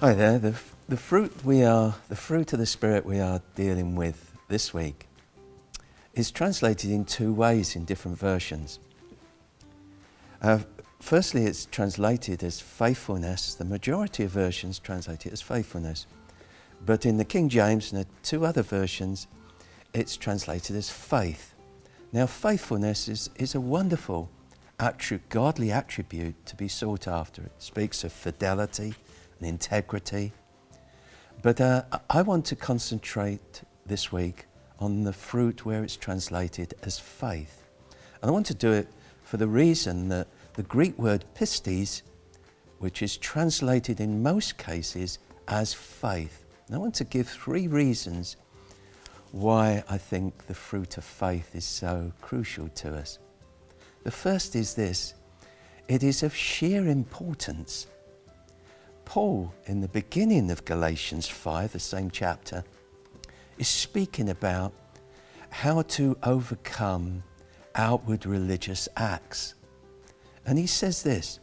Hi there. The fruit of the Spirit we are dealing with this week is translated in two ways in different versions. Firstly, it's translated as faithfulness. The majority of versions translate it as faithfulness. But in the King James and the two other versions, it's translated as faith. Now, faithfulness is a wonderful godly attribute to be sought after. It speaks of fidelity and integrity. But I want to concentrate this week on the fruit where it's translated as faith. And I want to do it for the reason that the Greek word pistis, which is translated in most cases as faith. And I want to give three reasons why I think the fruit of faith is so crucial to us. The first is this: it is of sheer importance. Paul, in the beginning of Galatians 5, the same chapter, is speaking about how to overcome outward religious acts. And he says this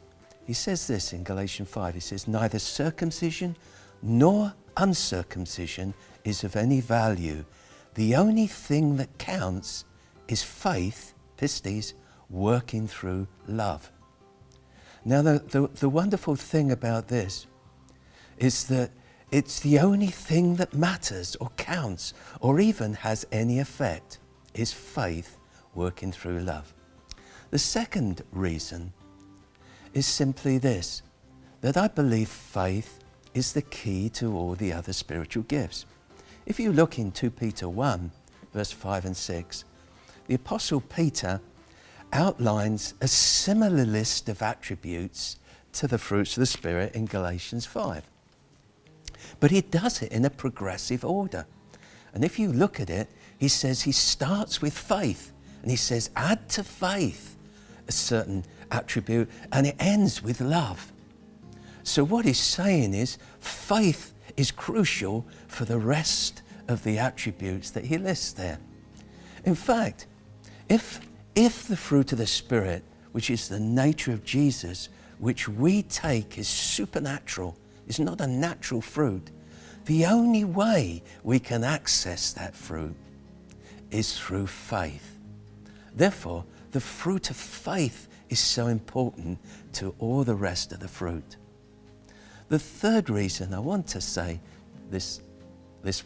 in Galatians 5, he says, "Neither circumcision nor uncircumcision is of any value. The only thing that counts is faith," pistis, "working through love." Now the wonderful thing about this is that it's the only thing that matters or counts or even has any effect is faith working through love. The second reason is simply this, that I believe faith is the key to all the other spiritual gifts. If you look in 2 Peter 1, verse 5 and 6, the Apostle Peter outlines a similar list of attributes to the fruits of the Spirit in Galatians 5. But he does it in a progressive order. And if you look at it, he says he starts with faith, and he says add to faith a certain attribute, and it ends with love. So what he's saying is faith is crucial for the rest of the attributes that he lists there. In fact, if the fruit of the Spirit, which is the nature of Jesus, which we take is supernatural, is not a natural fruit, the only way we can access that fruit is through faith. Therefore, the fruit of faith is so important to all the rest of the fruit. The third reason I want to say this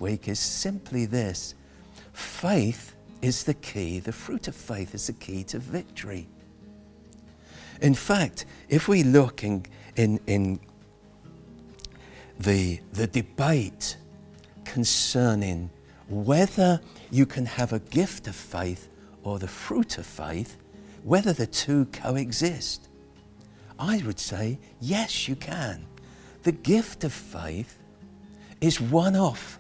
week is simply this: faith is the key, the fruit of faith is the key to victory. In fact, if we look in the debate concerning whether you can have a gift of faith or the fruit of faith, whether the two coexist, I would say, yes, you can. The gift of faith is one-off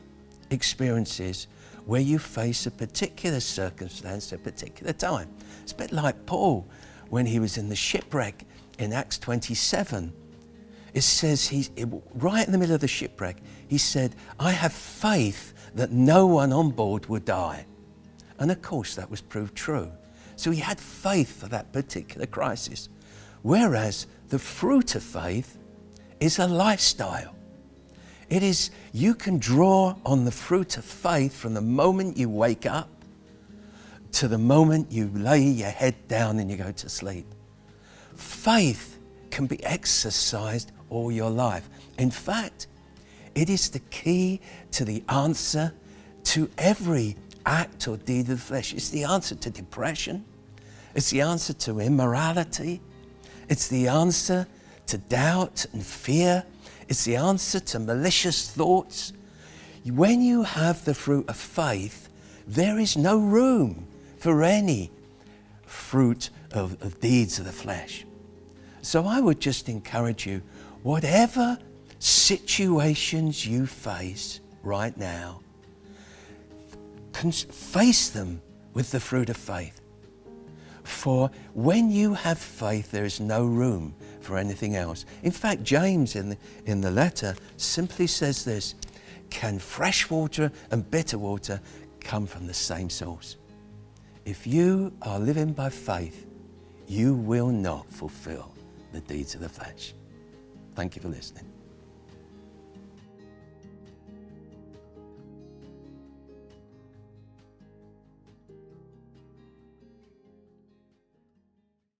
experiences where you face a particular circumstance at a particular time. It's a bit like Paul when he was in the shipwreck in Acts 27. It says right in the middle of the shipwreck, he said, "I have faith that no one on board would die." And of course that was proved true. So he had faith for that particular crisis. Whereas the fruit of faith is a lifestyle. It is, you can draw on the fruit of faith from the moment you wake up to the moment you lay your head down and you go to sleep. Faith can be exercised all your life. In fact, it is the key to the answer to every act or deed of the flesh. It's the answer to depression. It's the answer to immorality. It's the answer to doubt and fear. It's the answer to malicious thoughts. When you have the fruit of faith, there is no room for any fruit of deeds of the flesh. So I would just encourage you, whatever situations you face right now, face them with the fruit of faith. For when you have faith, there is no room for anything else. In fact, James in the letter simply says this: can fresh water and bitter water come from the same source? If you are living by faith, you will not fulfill the deeds of the flesh. Thank you for listening.